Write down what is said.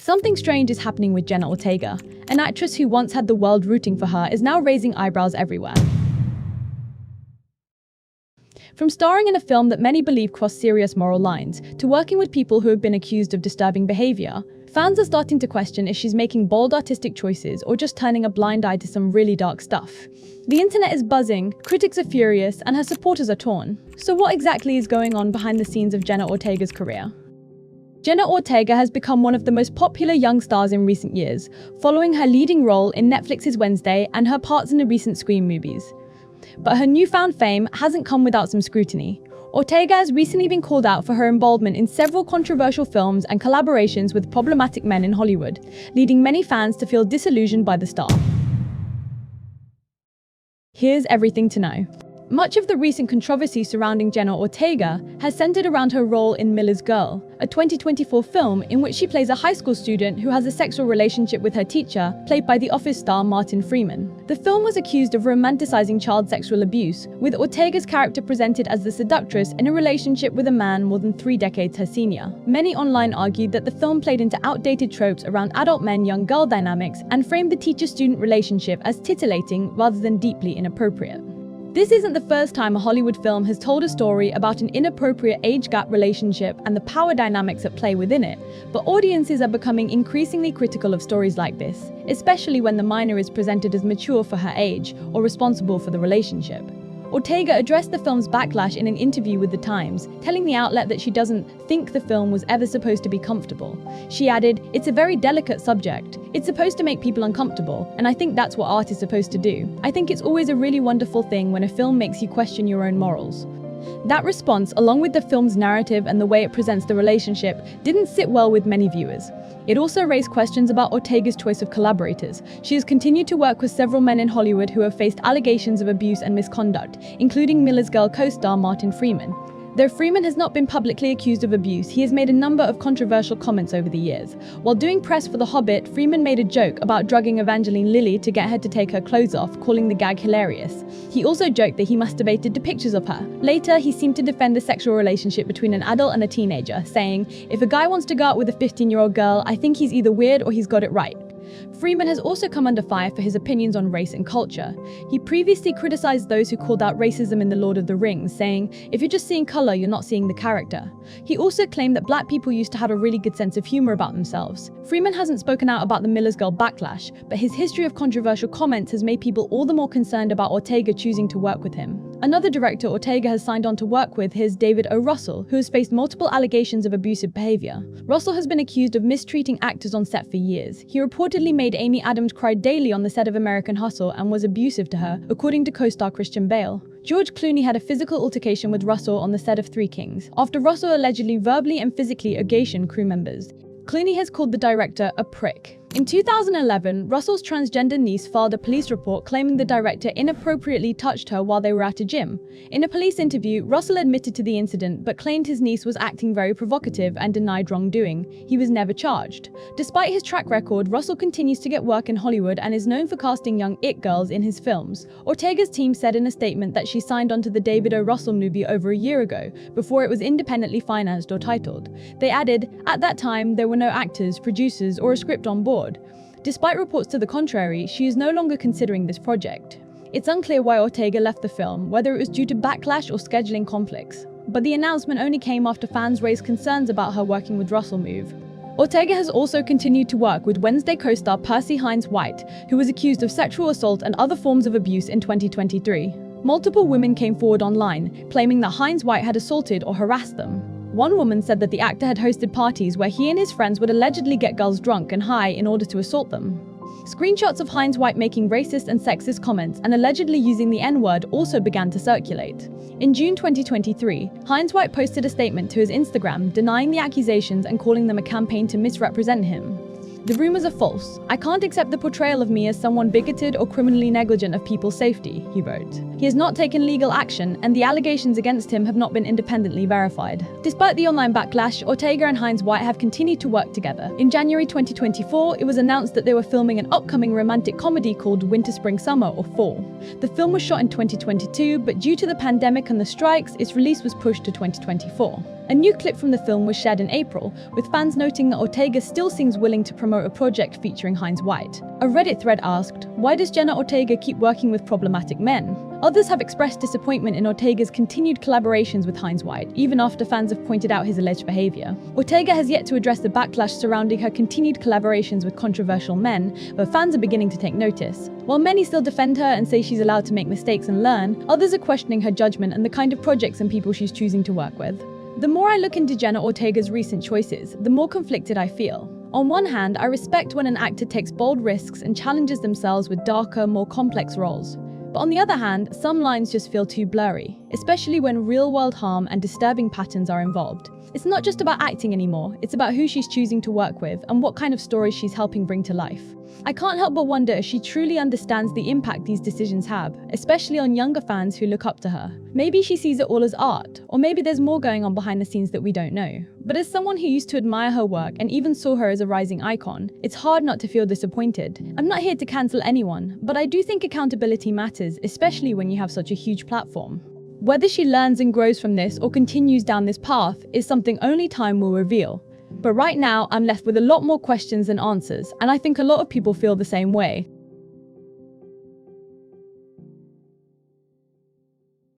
Something strange is happening with Jenna Ortega. An actress who once had the world rooting for her is now raising eyebrows everywhere. From starring in a film that many believe crossed serious moral lines, to working with people who have been accused of disturbing behavior, fans are starting to question if she's making bold artistic choices or just turning a blind eye to some really dark stuff. The internet is buzzing, critics are furious, and her supporters are torn. So what exactly is going on behind the scenes of Jenna Ortega's career? Jenna Ortega has become one of the most popular young stars in recent years, following her leading role in Netflix's Wednesday and her parts in the recent Scream movies. But her newfound fame hasn't come without some scrutiny. Ortega has recently been called out for her involvement in several controversial films and collaborations with problematic men in Hollywood, leading many fans to feel disillusioned by the star. Here's everything to know. Much of the recent controversy surrounding Jenna Ortega has centered around her role in Miller's Girl, a 2024 film in which she plays a high school student who has a sexual relationship with her teacher, played by The Office star Martin Freeman. The film was accused of romanticizing child sexual abuse, with Ortega's character presented as the seductress in a relationship with a man more than 3 decades her senior. Many online argued that the film played into outdated tropes around adult men-young girl dynamics and framed the teacher-student relationship as titillating rather than deeply inappropriate. This isn't the first time a Hollywood film has told a story about an inappropriate age gap relationship and the power dynamics at play within it, but audiences are becoming increasingly critical of stories like this, especially when the minor is presented as mature for her age or responsible for the relationship. Ortega addressed the film's backlash in an interview with The Times, telling the outlet that she doesn't think the film was ever supposed to be comfortable. She added, "It's a very delicate subject. It's supposed to make people uncomfortable, and I think that's what art is supposed to do. I think it's always a really wonderful thing when a film makes you question your own morals." That response, along with the film's narrative and the way it presents the relationship, didn't sit well with many viewers. It also raised questions about Ortega's choice of collaborators. She has continued to work with several men in Hollywood who have faced allegations of abuse and misconduct, including Miller's Girl co-star Martin Freeman. Though Freeman has not been publicly accused of abuse, he has made a number of controversial comments over the years. While doing press for The Hobbit, Freeman made a joke about drugging Evangeline Lilly to get her to take her clothes off, calling the gag hilarious. He also joked that he masturbated to pictures of her. Later, he seemed to defend the sexual relationship between an adult and a teenager, saying, "If a guy wants to go out with a 15-year-old girl, I think he's either weird or he's got it right." Freeman has also come under fire for his opinions on race and culture. He previously criticized those who called out racism in The Lord of the Rings, saying, "If you're just seeing color, you're not seeing the character." He also claimed that black people used to have a really good sense of humor about themselves. Freeman hasn't spoken out about the Miller's Girl backlash, but his history of controversial comments has made people all the more concerned about Ortega choosing to work with him. Another director Ortega has signed on to work with is David O. Russell, who has faced multiple allegations of abusive behavior. Russell has been accused of mistreating actors on set for years. He reportedly made Amy Adams cry daily on the set of American Hustle and was abusive to her, according to co-star Christian Bale. George Clooney had a physical altercation with Russell on the set of Three Kings, after Russell allegedly verbally and physically occasioned crew members. Clooney has called the director a prick. In 2011, Russell's transgender niece filed a police report claiming the director inappropriately touched her while they were at a gym. In a police interview, Russell admitted to the incident but claimed his niece was acting very provocative and denied wrongdoing. He was never charged. Despite his track record, Russell continues to get work in Hollywood and is known for casting young it girls in his films. Ortega's team said in a statement that she signed onto the David O. Russell movie over a year ago, before it was independently financed or titled. They added, "At that time, there were no actors, producers, or a script on board." Despite reports to the contrary, she is no longer considering this project. It's unclear why Ortega left the film, whether it was due to backlash or scheduling conflicts. But the announcement only came after fans raised concerns about her working with Russell move. Ortega has also continued to work with Wednesday co-star Percy Hynes White, who was accused of sexual assault and other forms of abuse in 2023. Multiple women came forward online, claiming that Hynes White had assaulted or harassed them. One woman said that the actor had hosted parties where he and his friends would allegedly get girls drunk and high in order to assault them. Screenshots of Hynes White making racist and sexist comments and allegedly using the N-word also began to circulate. In June 2023, Hynes White posted a statement to his Instagram denying the accusations and calling them a campaign to misrepresent him. "The rumors are false. I can't accept the portrayal of me as someone bigoted or criminally negligent of people's safety," he wrote. He has not taken legal action, and the allegations against him have not been independently verified. Despite the online backlash, Ortega and Hynes White have continued to work together. In January 2024, it was announced that they were filming an upcoming romantic comedy called Winter, Spring, Summer, or Fall. The film was shot in 2022, but due to the pandemic and the strikes, its release was pushed to 2024. A new clip from the film was shared in April, with fans noting that Ortega still seems willing to promote a project featuring Hynes White. A Reddit thread asked, "Why does Jenna Ortega keep working with problematic men?" Others have expressed disappointment in Ortega's continued collaborations with Hynes White, even after fans have pointed out his alleged behavior. Ortega has yet to address the backlash surrounding her continued collaborations with controversial men, but fans are beginning to take notice. While many still defend her and say she's allowed to make mistakes and learn, others are questioning her judgment and the kind of projects and people she's choosing to work with. The more I look into Jenna Ortega's recent choices, the more conflicted I feel. On one hand, I respect when an actor takes bold risks and challenges themselves with darker, more complex roles. But on the other hand, some lines just feel too blurry, especially when real-world harm and disturbing patterns are involved. It's not just about acting anymore, it's about who she's choosing to work with and what kind of stories she's helping bring to life. I can't help but wonder if she truly understands the impact these decisions have, especially on younger fans who look up to her. Maybe she sees it all as art, or maybe there's more going on behind the scenes that we don't know. But as someone who used to admire her work and even saw her as a rising icon, it's hard not to feel disappointed. I'm not here to cancel anyone, but I do think accountability matters, especially when you have such a huge platform. Whether she learns and grows from this or continues down this path is something only time will reveal. But right now, I'm left with a lot more questions than answers, and I think a lot of people feel the same way.